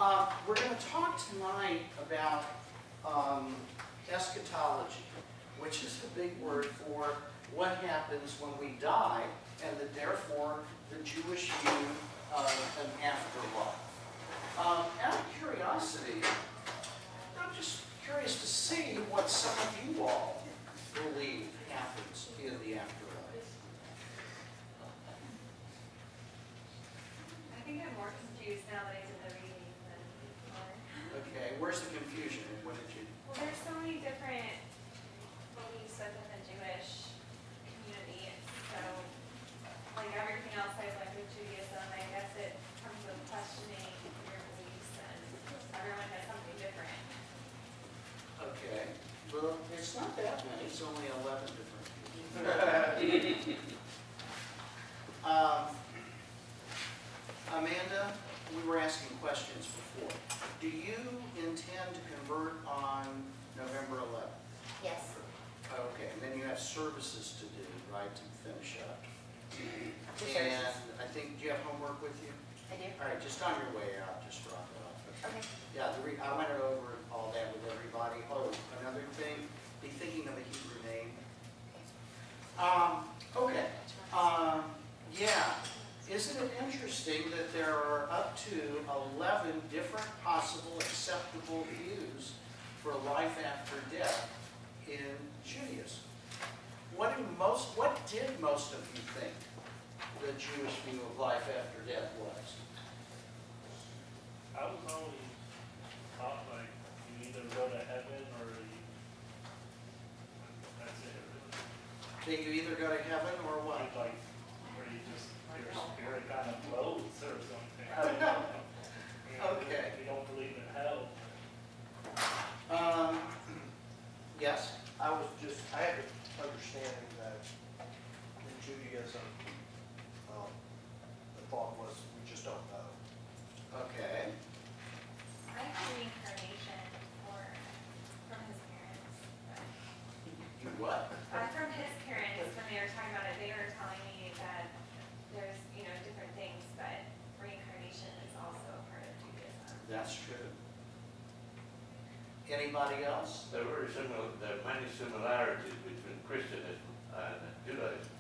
We're going to talk tonight about eschatology, which is a big word for what happens when we die, and therefore the Jewish view of an afterlife. Out of curiosity, I'm just curious to see what some of you all believe happens in the afterlife. I think I'm more confused now that I did the reading than before. Okay, where's the confusion? What did you? Well, there's so many different beliefs within the Jewish community. So, like everything else I've learned with Judaism, I guess it comes with questioning your beliefs, and everyone has something different. Okay, well, it's not that many. It's only 11 different. Amanda, we were asking questions before. Do you intend to convert on November 11th? Yes. Okay, and then you have services to do, right, to finish up. Two And services. I think, do you have homework with you? I do. All right, just on your way out, just drop it off. Okay. Yeah, I went over all that with everybody. Oh, another thing, be thinking of a Hebrew name. Okay. Yeah. Isn't it interesting that there are up to 11 different possible acceptable views for life after death in Judaism? What did most of you think the Jewish view of life after death was? I was always taught like you either go to heaven or that's it. That you either go to heaven or what? Like where you just your spirit kind of floats or something. I don't know. You know, Okay. You don't believe in hell. Yes? I had an understanding that in Judaism, the thought was we just don't know. Okay. I have reincarnation from his parents. But, You what? from his parents, when they were talking about it, they were telling me that there's, different things, but reincarnation is also a part of Judaism. That's true. Anybody else? There are many similarities between Christianism and Judaism.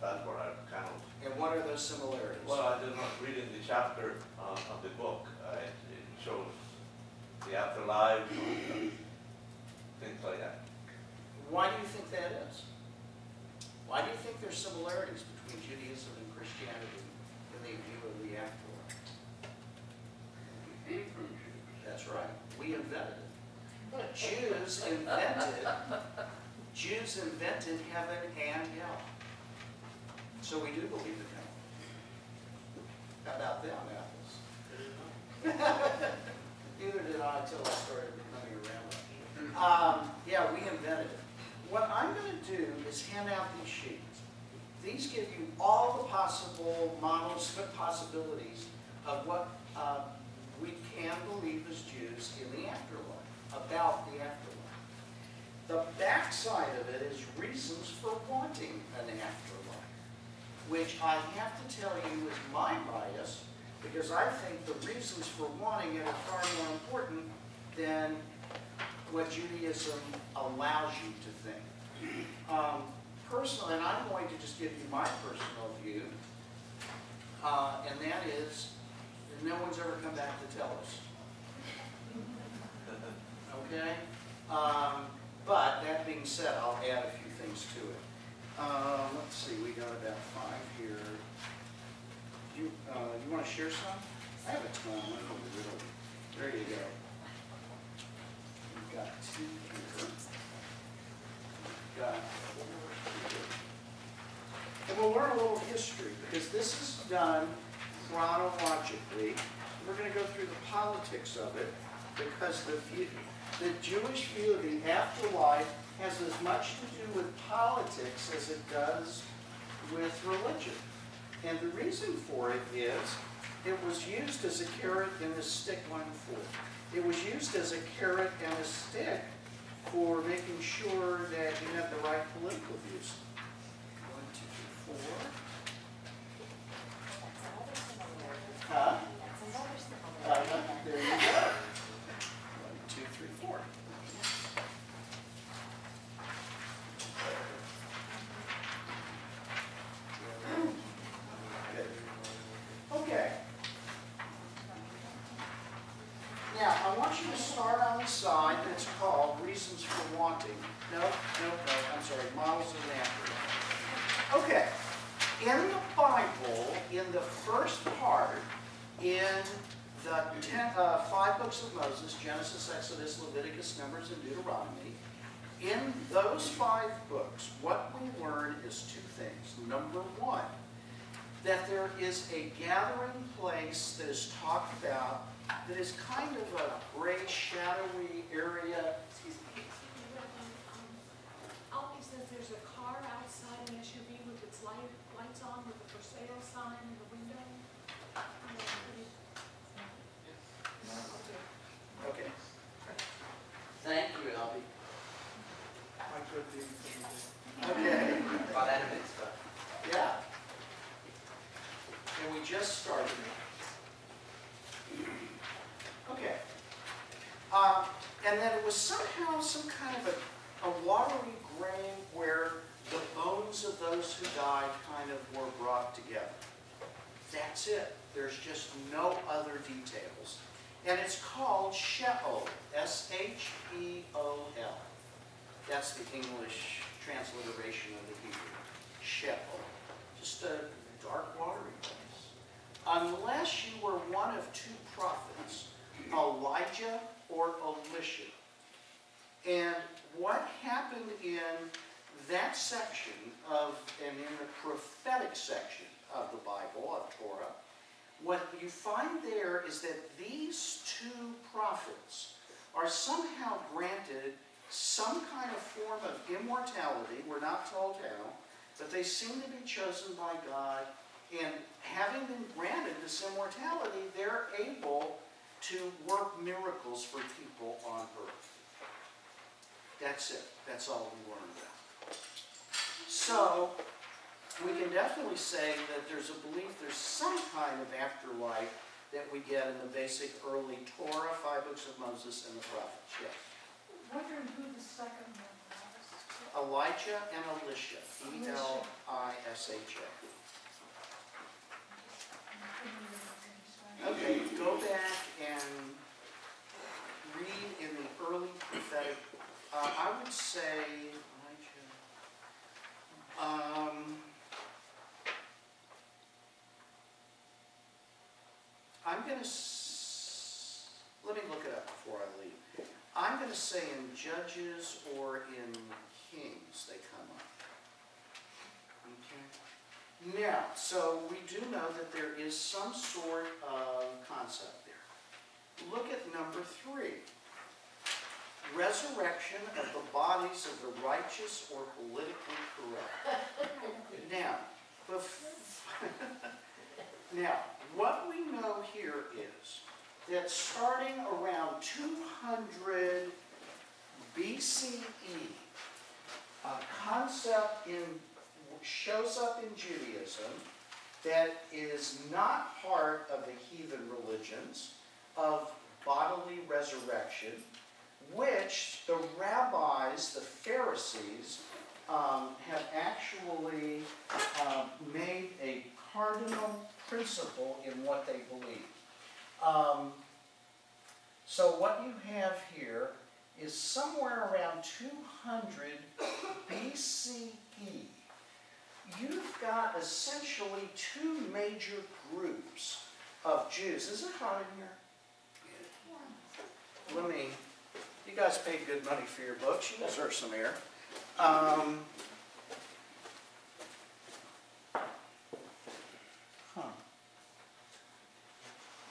That's what I've kind of. And what are those similarities? Well, I did not read in the chapter of the book. It shows the afterlife, things like that. Why do you think that is? Why do you think there's similarities between Judaism and Christianity in the view of the afterlife? That's right. We invented it. Jews invented heaven and hell. So we do believe in hell. How about them apples? Neither did I until I started becoming a rabbi. Yeah, we invented it. What I'm going to do is hand out these sheets. These give you all the possible models and possibilities of what we can believe as Jews in the afterlife, about the afterlife. The backside of it is reasons for wanting an afterlife, which I have to tell you is my bias, because I think the reasons for wanting it are far more important than what Judaism allows you to think. Personally, and I'm going to just give you my personal view, and that is, no one's ever come back to tell us. Okay? But that being said, I'll add a few things to it. Let's see, we got about 5 here. You want to share some? I have a ton. There you go. We've got 2 here. We've got 4 here. And we'll learn a little history, because this is done chronologically. We're going to go through the politics of it, because the Jewish view of the afterlife has as much to do with politics as it does with religion. And the reason for it is, it was used as a carrot and a stick going forward. It was used as a carrot and a stick for making sure that you have the right political views. 1, 2, 3, 4. Huh? Now, I want you to start on the side that's called Reasons for Wanting. No, I'm sorry, Models of Natural. Okay. In the Bible, in the first part, in the 5 books of Moses, Genesis, Exodus, Leviticus, Numbers, and Deuteronomy, in those 5 books, what we learn is 2 things. Number 1, that there is a gathering place that is talked about that is kind of a gray, shadowy area. Excuse me, Alfie says there's a car outside an SUV with its lights on with a for sale sign in the window. Okay. Thank you, Albie. I could be. Okay. About enemies, but. Yeah. And we just started. Okay. And then it was somehow some kind of a watery gray where the bones of those who died kind of were brought together. That's it. There's just no other details. And it's called Sheol, S-H-E-O-L. That's the English transliteration of the Hebrew. Sheol. Just a dark, watery place. Unless you were one of 2 prophets, Elijah or Elisha. And what happened in that section of, and in the prophetic section of the Bible, of Torah, what you find there is that these 2 prophets are somehow granted some kind of form of immortality. We're not told how, but they seem to be chosen by God, and having been granted this immortality, they're able to work miracles for people on earth. That's it. That's all we learned about. So, we can definitely say that there's a belief there's some kind of afterlife that we get in the basic early Torah, 5 books of Moses, and the prophets. Yes. Wondering who the second one was. Elijah and Elisha. E-L-I-S-H-A. Okay, go back and read in the early prophetic. I would say Elijah. I'm going to, let me look it up before I leave. I'm going to say in Judges or in Kings they come up. Okay. Now, so we do know that there is some sort of concept there. Look at number 3. Resurrection of the bodies of the righteous or politically correct. Now, what we know here is that starting around 200 BCE, a concept shows up in Judaism that is not part of the heathen religions of bodily resurrection, which the rabbis, the Pharisees, have actually made a cardinal principle in what they believe. So what you have here is somewhere around 200 BCE. You've got essentially 2 major groups of Jews. Is it hot in here? You guys paid good money for your books. You deserve some air.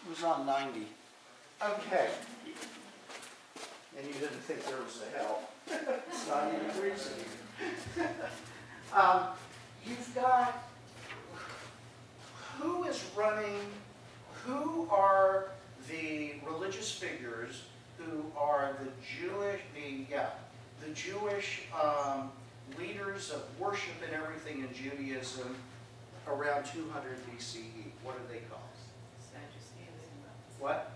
It was on 90. Okay. And you didn't think there was a hell. It's not even reason. You've got who is running, who are the religious figures who are the Jewish leaders of worship and everything in Judaism around 200 BCE. What are they called? What?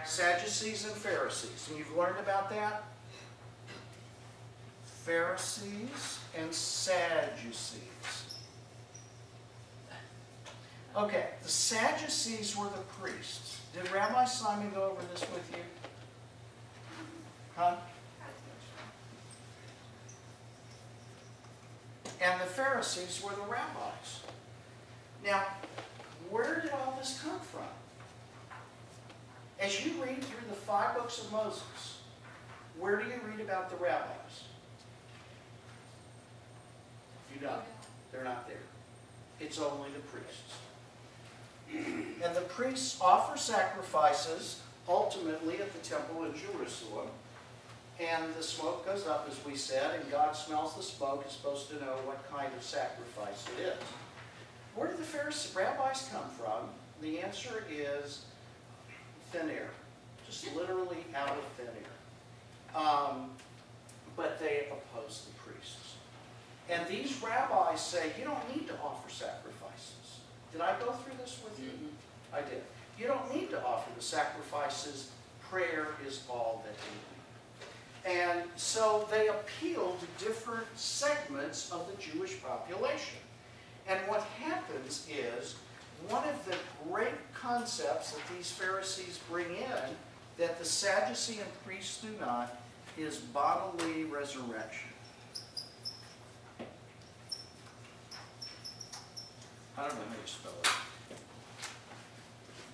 Sadducees and Pharisees. And you've learned about that? Pharisees and Sadducees. Okay, the Sadducees were the priests. Did Rabbi Simon go over this with you? Huh? And the Pharisees were the rabbis. Now, where did all this come from? As you read through the 5 books of Moses, where do you read about the rabbis? You don't. They're not there. It's only the priests. And the priests offer sacrifices, ultimately at the temple in Jerusalem. And the smoke goes up, as we said, and God smells the smoke, is supposed to know what kind of sacrifice it is. Where do the Pharisees, rabbis come from? The answer is thin air. Just literally out of thin air. But they oppose the priests. And these rabbis say, you don't need to offer sacrifices. Did I go through this with you? I did. You don't need to offer the sacrifices. Prayer is all that you need. And so they appeal to different segments of the Jewish population. And what happens is, one of the great concepts that these Pharisees bring in, that the Sadducean priests do not, is bodily resurrection. I don't know how you spell it.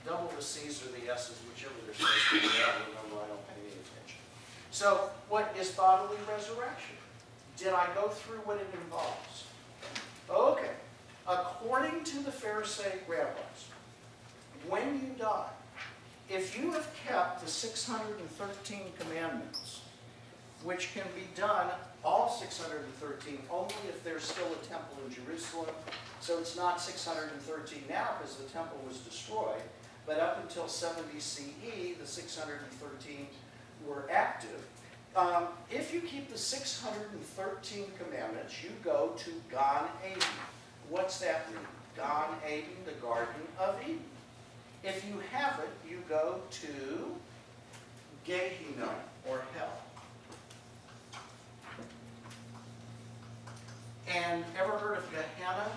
Double the C's or the S's, whichever they're supposed to be. I don't remember, I don't pay any attention. So, what is bodily resurrection? Did I go through what it involves? Okay. According to the Pharisaic rabbis, when you die, if you have kept the 613 commandments, which can be done, all 613, only if there's still a temple in Jerusalem. So it's not 613 now because the temple was destroyed, but up until 70 CE, the 613 were active. If you keep the 613 commandments, you go to Gan Eden. What's that mean? Gan Eden, the Garden of Eden. If you haven't, you go to Gehenna, or hell. And ever heard of Gehenna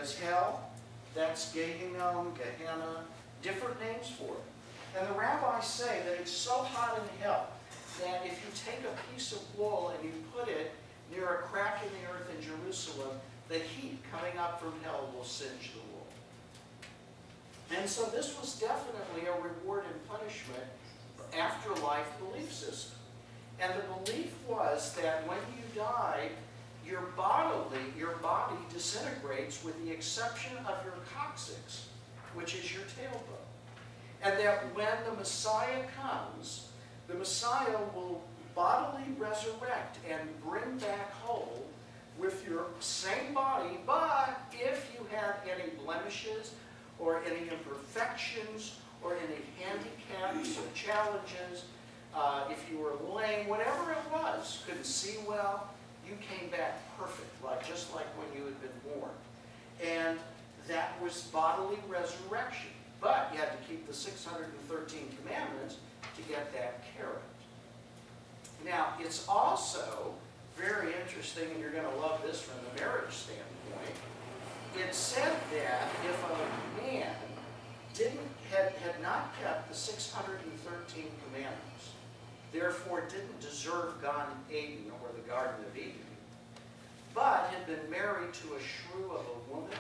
as hell? That's Gehenna, Gehenna, different names for it. And the rabbis say that it's so hot in hell that if you take a piece of wool and you put it near a crack in the earth in Jerusalem, the heat coming up from hell will singe the wool. And so this was definitely a reward and punishment afterlife belief system. And the belief was that when you die, your body disintegrates with the exception of your coccyx, which is your tailbone. And that when the Messiah comes, the Messiah will bodily resurrect and bring back whole with your same body, but if you had any blemishes or any imperfections or any handicaps or challenges, if you were lame, whatever it was, couldn't see well, you came back perfect, just like when you had been born. And that was bodily resurrection. But you had to keep the 613 commandments to get that carrot. Now, it's also very interesting, and you're going to love this from the marriage standpoint. It said that if a man had not kept the 613 commandments, therefore didn't deserve Gan Eden or the Garden of Eden, but had been married to a shrew of a woman,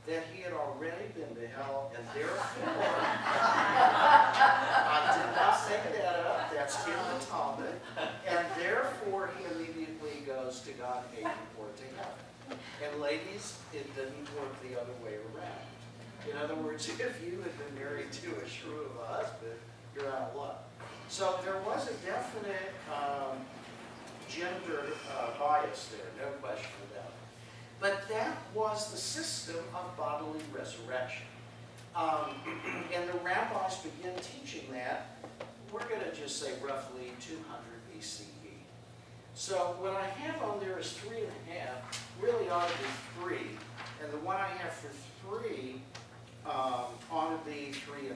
that he had already been to hell, and therefore, I did not make that up, that's in the Talmud, and therefore he immediately goes to Gan Eden or to heaven. And ladies, it didn't work the other way around. In other words, if you had been married to a shrew of a husband, you're out of luck. So there was a definite gender bias there, no question about it. But that was the system of bodily resurrection. And the rabbis began teaching that, we're going to just say roughly 200 BCE. So what I have on there is 3.5, really ought to be 3. And the one I have for 3 ought to be 3.5.